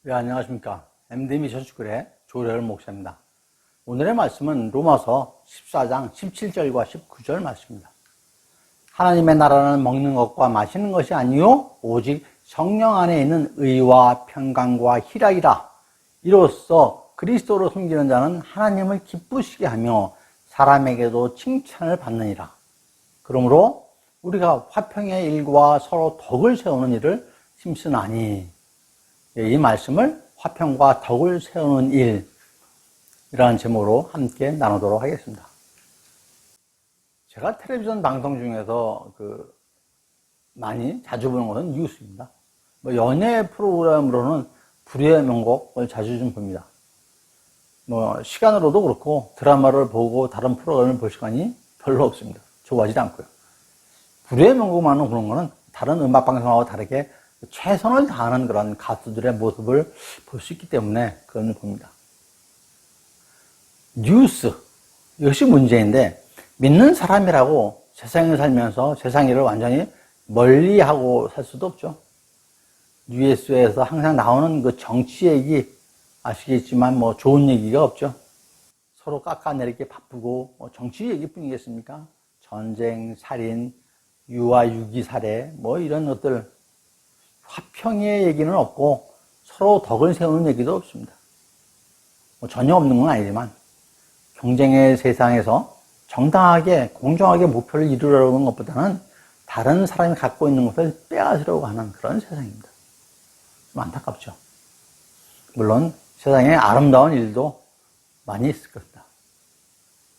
네, 안녕하십니까. MD 미션축구의 조례열 목사입니다. 오늘의 말씀은 로마서 14장 17절과 19절 말씀입니다. 하나님의 나라는 먹는 것과 마시는 것이 아니요 오직 성령 안에 있는 의와 평강과 희락이라. 이로써 그리스도로 섬기는 자는 하나님을 기쁘시게 하며 사람에게도 칭찬을 받느니라. 그러므로 우리가 화평의 일과 서로 덕을 세우는 일을 힘쓰나니, 이 말씀을 화평과 덕을 세우는 일이라는 제목으로 함께 나누도록 하겠습니다. 제가 텔레비전 방송 중에서 많이 자주 보는 것은 뉴스입니다. 연예 프로그램으로는 불의의 명곡을 자주 좀 봅니다. 시간으로도 그렇고 드라마를 보고 다른 프로그램을 볼 시간이 별로 없습니다. 좋아하지 않고요. 불의의 명곡만은 그런 거는 다른 음악 방송하고 다르게 최선을 다하는 그런 가수들의 모습을 볼 수 있기 때문에 그걸 봅니다. 뉴스, 이것이 문제인데, 믿는 사람이라고 세상에 살면서 세상 일을 완전히 멀리하고 살 수도 없죠. 뉴스에서 항상 나오는 그 정치 얘기 아시겠지만 좋은 얘기가 없죠. 서로 깎아내리기 바쁘고 정치 얘기뿐이겠습니까? 전쟁, 살인, 유아, 유기 살해 이런 것들, 화평의 얘기는 없고 서로 덕을 세우는 얘기도 없습니다. 전혀 없는 건 아니지만 경쟁의 세상에서 정당하게 공정하게 목표를 이루려고 하는 것보다는 다른 사람이 갖고 있는 것을 빼앗으려고 하는 그런 세상입니다. 좀 안타깝죠. 물론 세상에 아름다운 일도 많이 있을 겁니다.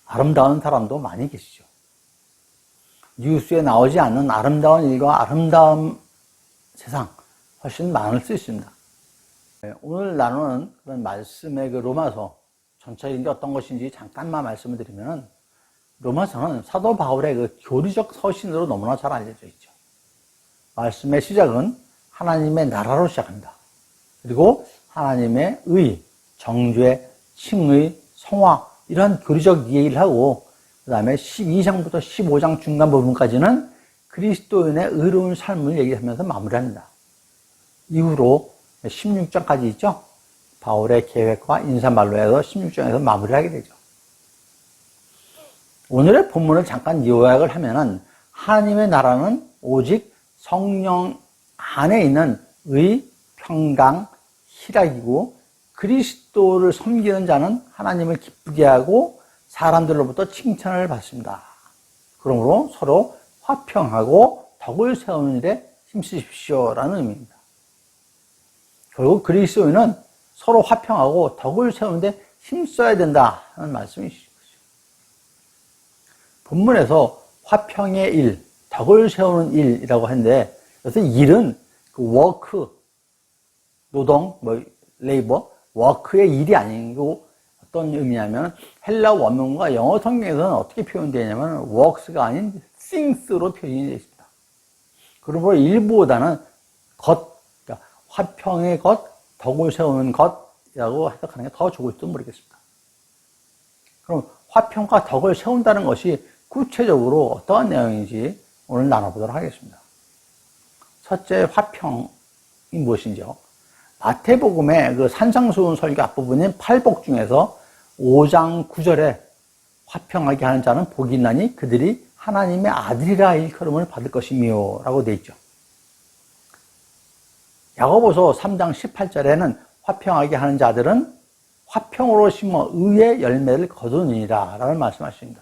아름다운 사람도 많이 계시죠. 뉴스에 나오지 않는 아름다운 일과 아름다운 세상 훨씬 많을 수 있습니다. 오늘 나누는 그런 말씀의 로마서 전체적인 게 어떤 것인지 잠깐만 말씀을 드리면, 로마서는 사도 바울의 교리적 서신으로 너무나 잘 알려져 있죠. 말씀의 시작은 하나님의 나라로 시작합니다. 그리고 하나님의 의, 정죄, 칭의, 성화 이런 교리적 얘기를 하고, 그 다음에 12장부터 15장 중간 부분까지는 그리스도인의 의로운 삶을 얘기하면서 마무리합니다. 이후로 16장까지 있죠. 바울의 계획과 인사말로 해서 16장에서 마무리하게 되죠. 오늘의 본문을 잠깐 요약을 하면은, 하나님의 나라는 오직 성령 안에 있는 의, 평강, 희락이고, 그리스도를 섬기는 자는 하나님을 기쁘게 하고 사람들로부터 칭찬을 받습니다. 그러므로 서로 화평하고 덕을 세우는 일에 힘쓰십시오라는 의미입니다. 결국 그리스도인은 서로 화평하고 덕을 세우는데 힘써야 된다는 말씀이시죠. 본문에서 화평의 일, 덕을 세우는 일이라고 하는데, 그래서 일은 워크, 노동, 레이버, 워크의 일이 아니고 어떤 의미냐면, 헬라 원문과 영어 성경에서는 어떻게 표현되냐면 works가 아닌 things로 표현이 되어 있습니다. 그러므로 일보다는 그러니까 화평의 것, 덕을 세우는 것이라고 해석하는 게 더 좋을지도 모르겠습니다. 그럼 화평과 덕을 세운다는 것이 구체적으로 어떠한 내용인지 오늘 나눠보도록 하겠습니다. 첫째, 화평이 무엇인지요? 마태복음의 산상수훈 설교 앞부분인 팔복 중에서 5장 9절에 화평하게 하는 자는 복이 있나니 그들이 하나님의 아들이라 일컬음을 받을 것이며 라고 되어 있죠. 야고보서 3장 18절에는 화평하게 하는 자들은 화평으로 심어 의의 열매를 거두느니라 라는 말씀하십니다.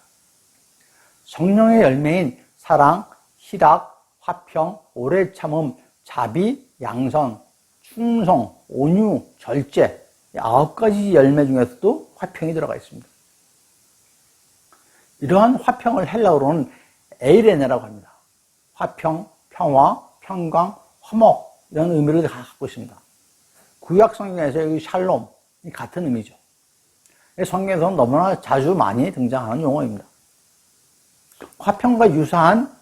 성령의 열매인 사랑, 희락, 화평, 오래 참음, 자비, 양선, 충성, 온유, 절제, 9가지 열매 중에서도 화평이 들어가 있습니다. 이러한 화평을 헬라어로는 에이레네라고 합니다. 화평, 평화, 평강, 화목 이런 의미를 갖고 있습니다. 구약 성경에서 여기 샬롬 같은 의미죠. 성경에서는 너무나 자주 많이 등장하는 용어입니다. 화평과 유사한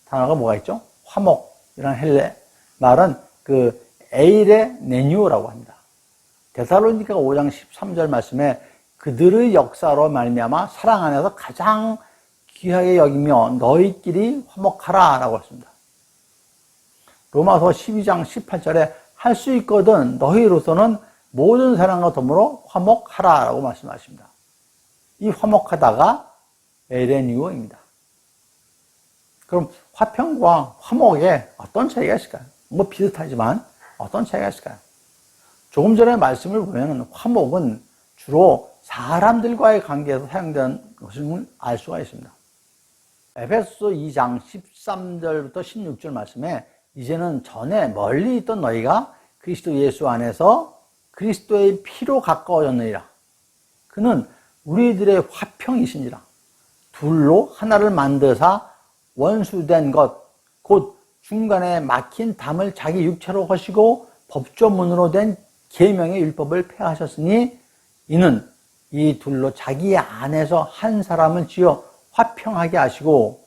단어가 뭐가 있죠? 화목이라는 헬레 말은 에이레네뉴라고 합니다. 데살로니가 5장 13절 말씀에 그들의 역사로 말미암아 사랑 안에서 가장 귀하게 여기며 너희끼리 화목하라 라고 했습니다. 로마서 12장 18절에 할 수 있거든 너희로서는 모든 사람과 더불어 화목하라라고 말씀하십니다. 이 화목하다가 에레니오입니다. 그럼 화평과 화목에 어떤 차이가 있을까요? 뭐 비슷하지만 어떤 차이가 있을까요? 조금 전에 말씀을 보면 화목은 주로 사람들과의 관계에서 사용되는 것을 알 수가 있습니다. 에베소서 2장 13절부터 16절 말씀에 이제는 전에 멀리 있던 너희가 그리스도 예수 안에서 그리스도의 피로 가까워졌느니라. 그는 우리들의 화평이시니라. 둘로 하나를 만드사 원수된 것 곧 중간에 막힌 담을 자기 육체로 하시고 법조문으로 된 계명의 율법을 폐하셨으니 이는 이 둘로 자기 안에서 한 사람을 지어 화평하게 하시고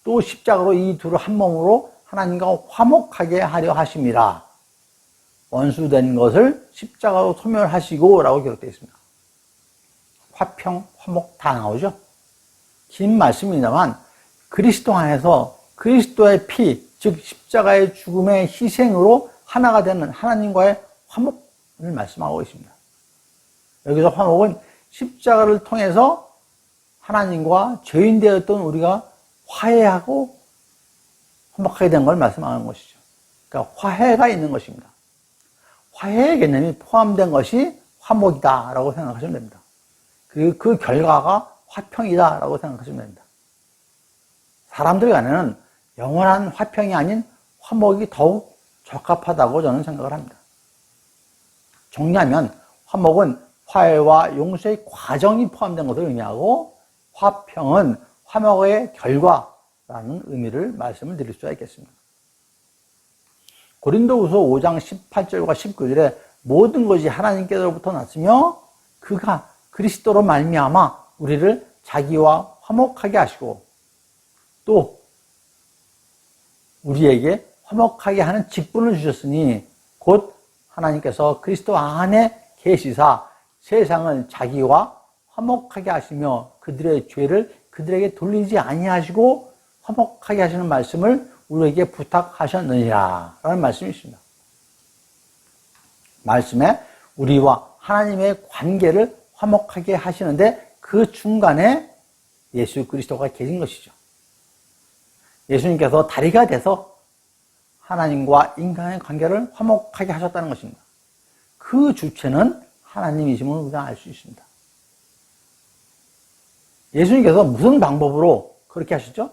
또 십자가로 이 둘을 한 몸으로 하나님과 화목하게 하려 하심이라. 원수된 것을 십자가로 소멸하시고 라고 기록되어 있습니다. 화평, 화목 다 나오죠. 긴 말씀입니다만 그리스도 안에서 그리스도의 피, 즉 십자가의 죽음의 희생으로 하나가 되는 하나님과의 화목을 말씀하고 있습니다. 여기서 화목은 십자가를 통해서 하나님과 죄인 되었던 우리가 화해하고 화목하게 된 걸 말씀하는 것이죠. 그러니까 화해가 있는 것입니다. 화해의 개념이 포함된 것이 화목이다라고 생각하시면 됩니다. 그 결과가 화평이다라고 생각하시면 됩니다. 사람들 간에는 영원한 화평이 아닌 화목이 더욱 적합하다고 저는 생각을 합니다. 정리하면 화목은 화해와 용서의 과정이 포함된 것을 의미하고 화평은 화목의 결과라는 의미를 말씀을 드릴 수가 있겠습니다. 고린도후서 5장 18절과 19절에 모든 것이 하나님께로부터 났으며 그가 그리스도로 말미암아 우리를 자기와 화목하게 하시고 또 우리에게 화목하게 하는 직분을 주셨으니 곧 하나님께서 그리스도 안에 계시사 세상을 자기와 화목하게 하시며 그들의 죄를 그들에게 돌리지 아니하시고 화목하게 하시는 말씀을 우리에게 부탁하셨느니라 라는 말씀이 있습니다. 말씀에 우리와 하나님의 관계를 화목하게 하시는데 그 중간에 예수 그리스도가 계신 것이죠. 예수님께서 다리가 돼서 하나님과 인간의 관계를 화목하게 하셨다는 것입니다. 그 주체는 하나님이심을 우리가 알 수 있습니다. 예수님께서 무슨 방법으로 그렇게 하시죠?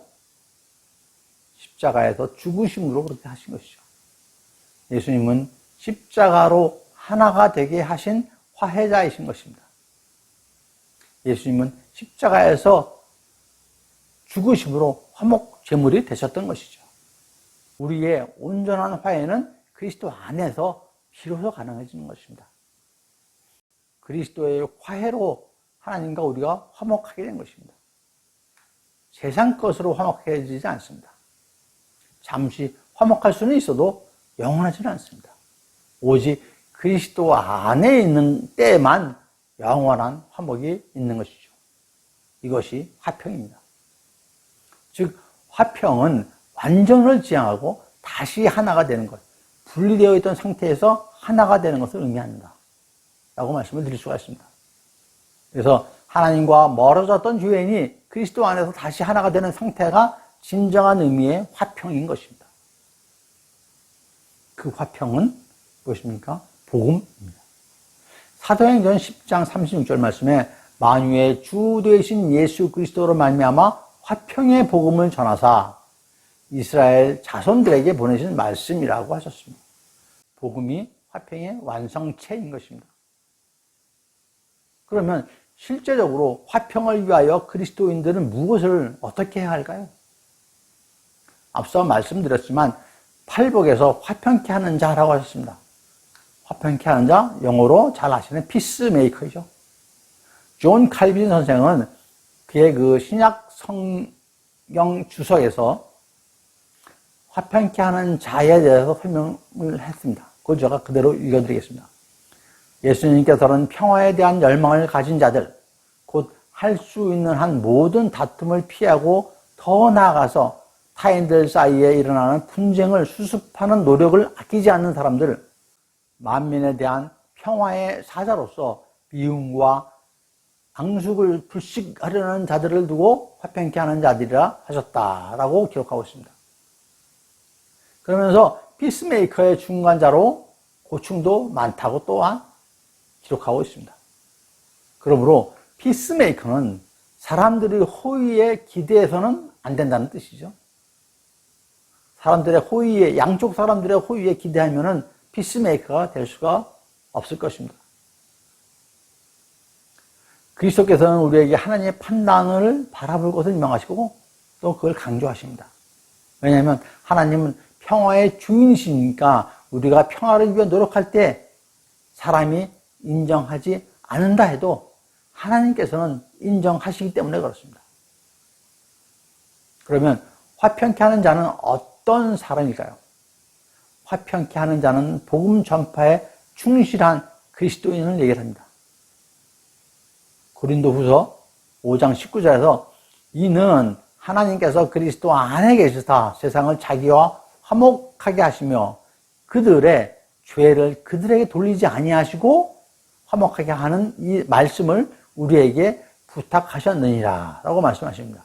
십자가에서 죽으심으로 그렇게 하신 것이죠. 예수님은 십자가로 하나가 되게 하신 화해자이신 것입니다. 예수님은 십자가에서 죽으심으로 화목 제물이 되셨던 것이죠. 우리의 온전한 화해는 그리스도 안에서 비로소 가능해지는 것입니다. 그리스도의 화해로 하나님과 우리가 화목하게 된 것입니다. 세상 것으로 화목해지지 않습니다. 잠시 화목할 수는 있어도 영원하지는 않습니다. 오직 그리스도 안에 있는 때만 영원한 화목이 있는 것이죠. 이것이 화평입니다. 즉 화평은 완전을 지향하고 다시 하나가 되는 것, 분리되어 있던 상태에서 하나가 되는 것을 의미한다 라고 말씀을 드릴 수가 있습니다. 그래서 하나님과 멀어졌던 죄인이 그리스도 안에서 다시 하나가 되는 상태가 진정한 의미의 화평인 것입니다. 그 화평은 무엇입니까? 복음입니다. 사도행전 10장 36절 말씀에 만유의 주 되신 예수 그리스도로 말미암아 화평의 복음을 전하사 이스라엘 자손들에게 보내신 말씀이라고 하셨습니다. 복음이 화평의 완성체인 것입니다. 그러면 실제적으로 화평을 위하여 그리스도인들은 무엇을 어떻게 해야 할까요? 앞서 말씀드렸지만 팔복에서 화평케 하는 자라고 하셨습니다. 화평케 하는 자, 영어로 잘 아시는 피스메이커이죠. 존 칼빈 선생은 그의 그 신약 성경 주석에서 화평케 하는 자에 대해서 설명을 했습니다. 그걸 제가 그대로 읽어드리겠습니다. 예수님께서는 평화에 대한 열망을 가진 자들, 곧 할 수 있는 한 모든 다툼을 피하고 더 나아가서 타인들 사이에 일어나는 분쟁을 수습하는 노력을 아끼지 않는 사람들, 만민에 대한 평화의 사자로서 미움과 앙숙을 불식하려는 자들을 두고 화평케 하는 자들이라 하셨다라고 기록하고 있습니다. 그러면서 피스메이커의 중간자로 고충도 많다고 또한 기록하고 있습니다. 그러므로 피스메이커는 사람들의 호의에 기대해서는 안 된다는 뜻이죠. 사람들의 호의에, 양쪽 사람들의 호의에 기대하면은 피스메이커가 될 수가 없을 것입니다. 그리스도께서는 우리에게 하나님의 판단을 바라볼 것을 명하시고 또 그걸 강조하십니다. 왜냐하면 하나님은 평화의 주인이시니까 우리가 평화를 위해 노력할 때 사람이 인정하지 않는다 해도 하나님께서는 인정하시기 때문에 그렇습니다. 그러면 화평케 하는 자는 어떤 사람일까요? 화평케 하는 자는 복음 전파에 충실한 그리스도인을 얘기를 합니다. 고린도후서 5장 19절에서 이는 하나님께서 그리스도 안에 계시사 세상을 자기와 화목하게 하시며 그들의 죄를 그들에게 돌리지 아니하시고 화목하게 하는 이 말씀을 우리에게 부탁하셨느니라 라고 말씀하십니다.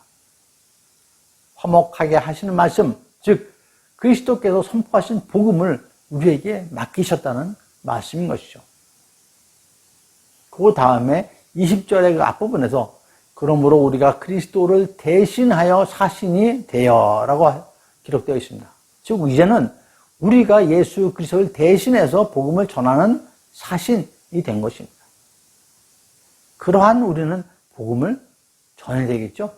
화목하게 하시는 말씀, 즉 그리스도께서 선포하신 복음을 우리에게 맡기셨다는 말씀인 것이죠. 그 다음에 20절의 그 앞부분에서 그러므로 우리가 그리스도를 대신하여 사신이 되어 라고 기록되어 있습니다. 즉 이제는 우리가 예수 그리스도를 대신해서 복음을 전하는 사신이 된 것입니다. 그러한 우리는 복음을 전해야 되겠죠.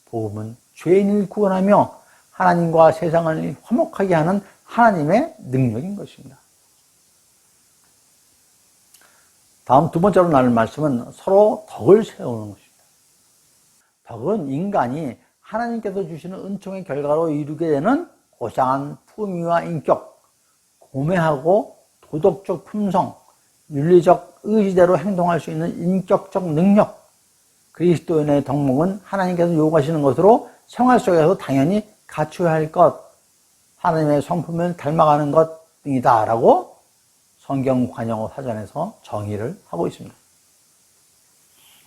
복음은 죄인을 구원하며 하나님과 세상을 화목하게 하는 하나님의 능력인 것입니다. 다음 두 번째로 나눌 말씀은 서로 덕을 세우는 것입니다. 덕은 인간이 하나님께서 주시는 은총의 결과로 이루게 되는 고상한 품위와 인격, 고매하고 도덕적 품성, 윤리적 의지대로 행동할 수 있는 인격적 능력, 그리스도인의 덕목은 하나님께서 요구하시는 것으로 생활 속에서 당연히 갖춰야 할 것, 하나님의 성품을 닮아가는 것 등이다 라고 성경 관용어 사전에서 정의를 하고 있습니다.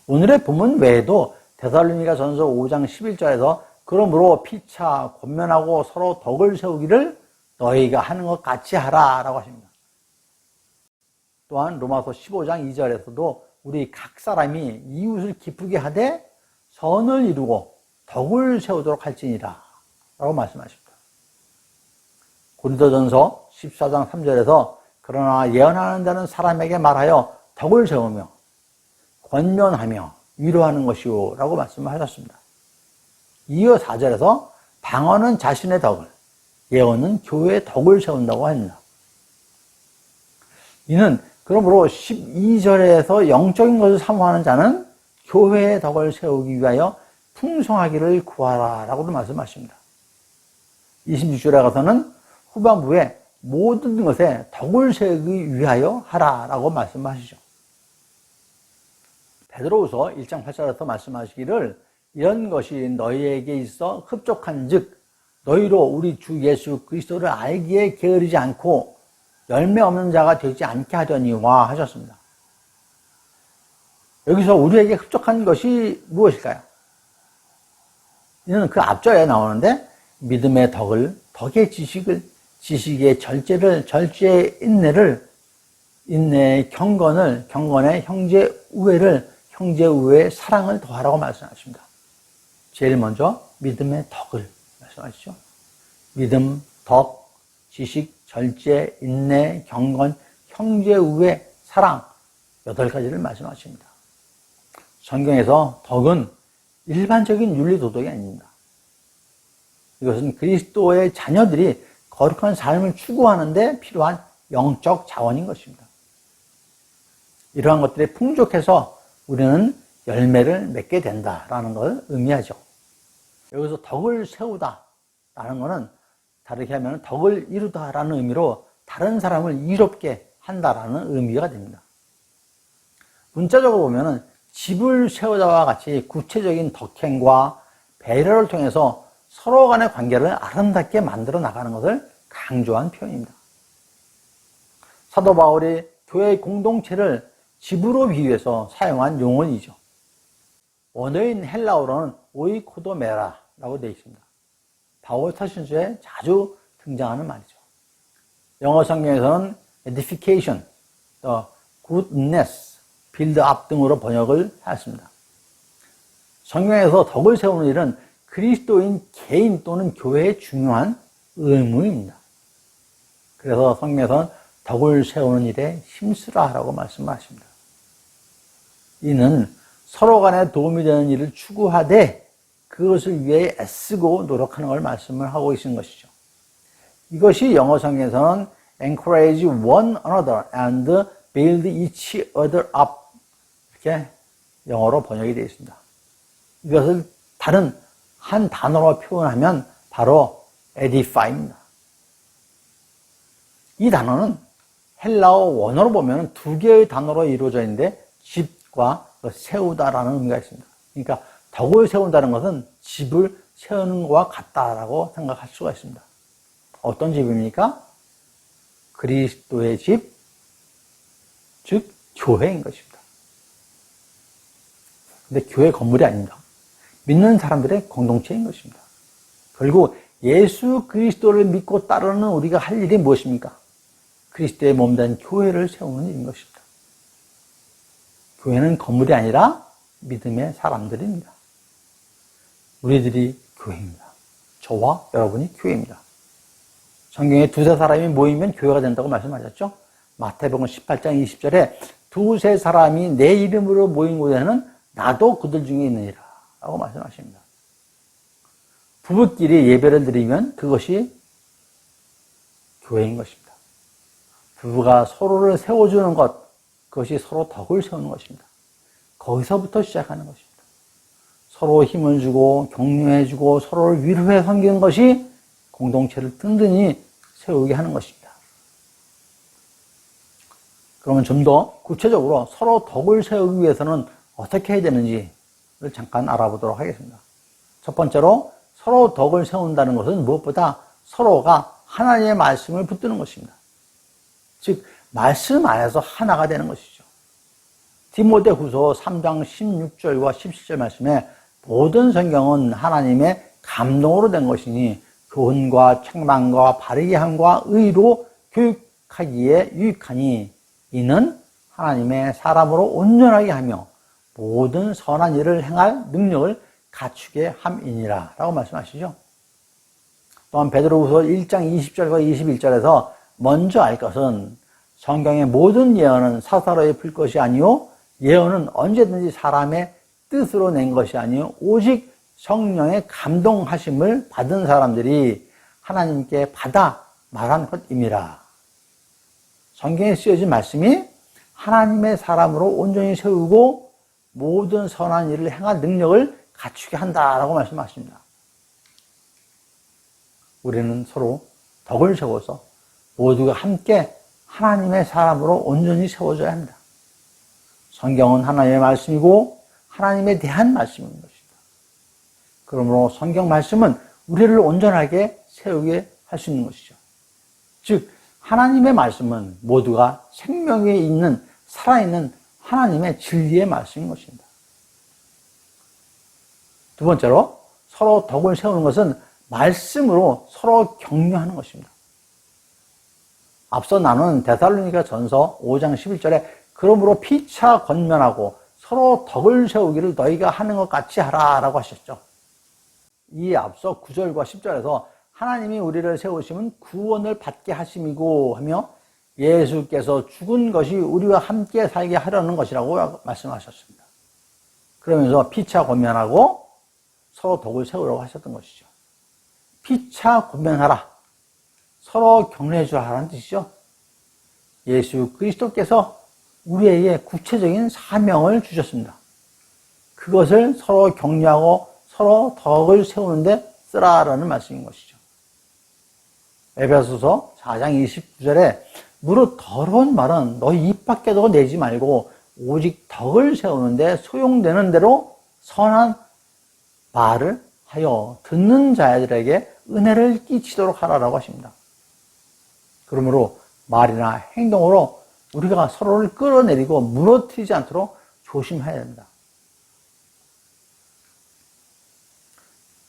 오늘의 본문 외에도 데살로니가전서 5장 11절에서 그러므로 피차 권면하고 서로 덕을 세우기를 너희가 하는 것 같이 하라 라고 하십니다. 또한 로마서 15장 2절에서도 우리 각 사람이 이웃을 기쁘게 하되 선을 이루고 덕을 세우도록 할지니라 라고 말씀하십니다. 고린도전서 14장 3절에서 그러나 예언하는 자는 사람에게 말하여 덕을 세우며 권면하며 위로하는 것이요 라고 말씀하셨습니다. 이어 4절에서 방언은 자신의 덕을, 예언은 교회의 덕을 세운다고 합니다. 이는 그러므로 12절에서 영적인 것을 사모하는 자는 교회의 덕을 세우기 위하여 풍성하기를 구하라 라고도 말씀하십니다. 26절에 가서는 후반부에 모든 것에 덕을 세우기 위하여 하라 라고 말씀하시죠. 베드로후서 1장 8절에서 말씀하시기를 이런 것이 너희에게 있어 흡족한 즉 너희로 우리 주 예수 그리스도를 알기에 게으르지 않고 열매 없는 자가 되지 않게 하려니와 하셨습니다. 여기서 우리에게 흡족한 것이 무엇일까요? 이는 그 앞절에 나오는데 믿음의 덕을, 덕의 지식을, 지식의 절제를, 절제의 인내를, 인내의 경건을, 경건의 형제 우애를, 형제 우애의 사랑을 더하라고 말씀하십니다. 제일 먼저 믿음의 덕을 말씀하시죠. 믿음, 덕, 지식, 절제, 인내, 경건, 형제 우애, 사랑 8가지를 말씀하십니다. 성경에서 덕은 일반적인 윤리 도덕이 아닙니다. 이것은 그리스도의 자녀들이 거룩한 삶을 추구하는 데 필요한 영적 자원인 것입니다. 이러한 것들이 풍족해서 우리는 열매를 맺게 된다라는 걸 의미하죠. 여기서 덕을 세우다라는 것은 다르게 하면 덕을 이루다라는 의미로 다른 사람을 이롭게 한다라는 의미가 됩니다. 문자적으로 보면 집을 세우다와 같이 구체적인 덕행과 배려를 통해서 서로 간의 관계를 아름답게 만들어 나가는 것을 강조한 표현입니다. 사도 바울이 교회 공동체를 집으로 비유해서 사용한 용어이죠. 원어인 헬라어로는 오이코도메라라고 되어 있습니다. 바울 서신서에 자주 등장하는 말이죠. 영어 성경에서는 edification, goodness, build up 등으로 번역을 하였습니다. 성경에서 덕을 세우는 일은 그리스도인 개인 또는 교회의 중요한 의무입니다. 그래서 성경에서는 덕을 세우는 일에 힘쓰라라고 말씀하십니다. 이는 서로 간에 도움이 되는 일을 추구하되 그것을 위해 애쓰고 노력하는 걸 말씀을 하고 계신 것이죠. 이것이 영어 성경에서는 encourage one another and build each other up 이렇게 영어로 번역이 되어 있습니다. 이것을 다른 한 단어로 표현하면 바로 edify입니다. 이 단어는 헬라어 원어로 보면 두 개의 단어로 이루어져 있는데 집과 세우다라는 의미가 있습니다. 그러니까 덕을 세운다는 것은 집을 세우는 것과 같다라고 생각할 수가 있습니다. 어떤 집입니까? 그리스도의 집, 즉 교회인 것입니다. 근데 교회 건물이 아닙니다. 믿는 사람들의 공동체인 것입니다. 결국 예수 그리스도를 믿고 따르는 우리가 할 일이 무엇입니까? 그리스도의 몸된 교회를 세우는 일인 것입니다. 교회는 건물이 아니라 믿음의 사람들입니다. 우리들이 교회입니다. 저와 여러분이 교회입니다. 성경에 두세 사람이 모이면 교회가 된다고 말씀하셨죠? 마태복음 18장 20절에 두세 사람이 내 이름으로 모인 곳에는 나도 그들 중에 있느니라 라고 말씀하십니다. 부부끼리 예배를 드리면 그것이 교회인 것입니다. 부부가 서로를 세워주는 것, 그것이 서로 덕을 세우는 것입니다. 거기서부터 시작하는 것입니다. 서로 힘을 주고 격려해주고 서로를 위로해 섬기는 것이 공동체를 든든히 세우게 하는 것입니다. 그러면 좀 더 구체적으로 서로 덕을 세우기 위해서는 어떻게 해야 되는지를 잠깐 알아보도록 하겠습니다. 첫 번째로 서로 덕을 세운다는 것은 무엇보다 서로가 하나님의 말씀을 붙드는 것입니다. 즉 말씀 안에서 하나가 되는 것이죠. 디모데후서 3장 16절과 17절 말씀에 모든 성경은 하나님의 감동으로 된 것이니 교훈과 책망과 바르게 함과 의로 교육하기에 유익하니 이는 하나님의 사람으로 온전하게 하며 모든 선한 일을 행할 능력을 갖추게 함이니라 라고 말씀하시죠. 또한 베드로후서 1장 20절과 21절에서 먼저 알 것은 성경의 모든 예언은 사사로이 풀 것이 아니요 예언은 언제든지 사람의 뜻으로 낸 것이 아니요 오직 성령의 감동하심을 받은 사람들이 하나님께 받아 말한 것임이라. 성경에 쓰여진 말씀이 하나님의 사람으로 온전히 세우고 모든 선한 일을 행할 능력을 갖추게 한다라고 말씀하십니다. 우리는 서로 덕을 세워서 모두가 함께 하나님의 사람으로 온전히 세워져야 합니다. 성경은 하나님의 말씀이고 하나님에 대한 말씀인 것입니다. 그러므로 성경 말씀은 우리를 온전하게 세우게 할 수 있는 것이죠. 즉 하나님의 말씀은 모두가 생명에 있는 살아있는 하나님의 진리의 말씀인 것입니다. 두 번째로 서로 덕을 세우는 것은 말씀으로 서로 격려하는 것입니다. 앞서 나눈 데살로니가 전서 5장 11절에 그러므로 피차 권면하고 서로 덕을 세우기를 너희가 하는 것 같이 하라라고 하셨죠. 이 앞서 9절과 10절에서 하나님이 우리를 세우시면 구원을 받게 하심이고 하며 예수께서 죽은 것이 우리와 함께 살게 하려는 것이라고 말씀하셨습니다. 그러면서 피차 권면하고 서로 덕을 세우라고 하셨던 것이죠. 피차 권면하라. 서로 격려해 주라는 뜻이죠. 예수 그리스도께서 우리에게 구체적인 사명을 주셨습니다. 그것을 서로 격려하고 서로 덕을 세우는데 쓰라라는 말씀인 것이죠. 에베소서 4장 29절에 무릇 더러운 말은 너희 입 밖에도 내지 말고 오직 덕을 세우는데 소용되는 대로 선한 말을 하여 듣는 자들에게 은혜를 끼치도록 하라라고 하십니다. 그러므로 말이나 행동으로 우리가 서로를 끌어내리고 무너뜨리지 않도록 조심해야 됩니다.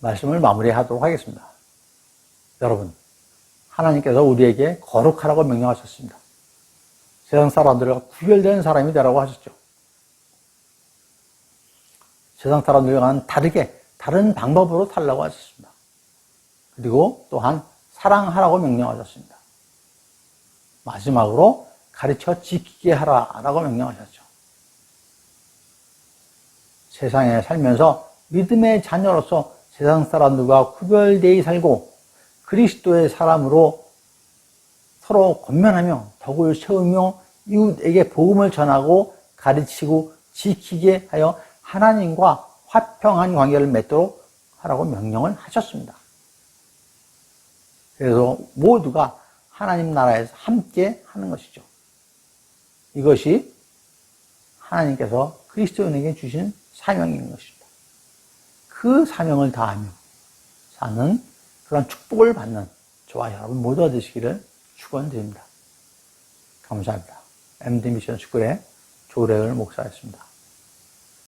말씀을 마무리하도록 하겠습니다. 여러분, 하나님께서 우리에게 거룩하라고 명령하셨습니다. 세상 사람들과 구별된 사람이 되라고 하셨죠. 세상 사람들과는 다르게 다른 방법으로 살라고 하셨습니다. 그리고 또한 사랑하라고 명령하셨습니다. 마지막으로 가르쳐 지키게 하라라고 명령하셨죠. 세상에 살면서 믿음의 자녀로서 세상 사람들과 구별되어 살고 그리스도의 사람으로 서로 권면하며 덕을 세우며 이웃에게 복음을 전하고 가르치고 지키게 하여 하나님과 화평한 관계를 맺도록 하라고 명령을 하셨습니다. 그래서 모두가 하나님 나라에서 함께 하는 것이죠. 이것이 하나님께서 그리스도인에게 주신 사명인 것입니다. 그 사명을 다하며 사는 그런 축복을 받는 저와 여러분 모두가 되시기를 축원드립니다. 감사합니다. MD 미션 축구의 조래을 목사였습니다.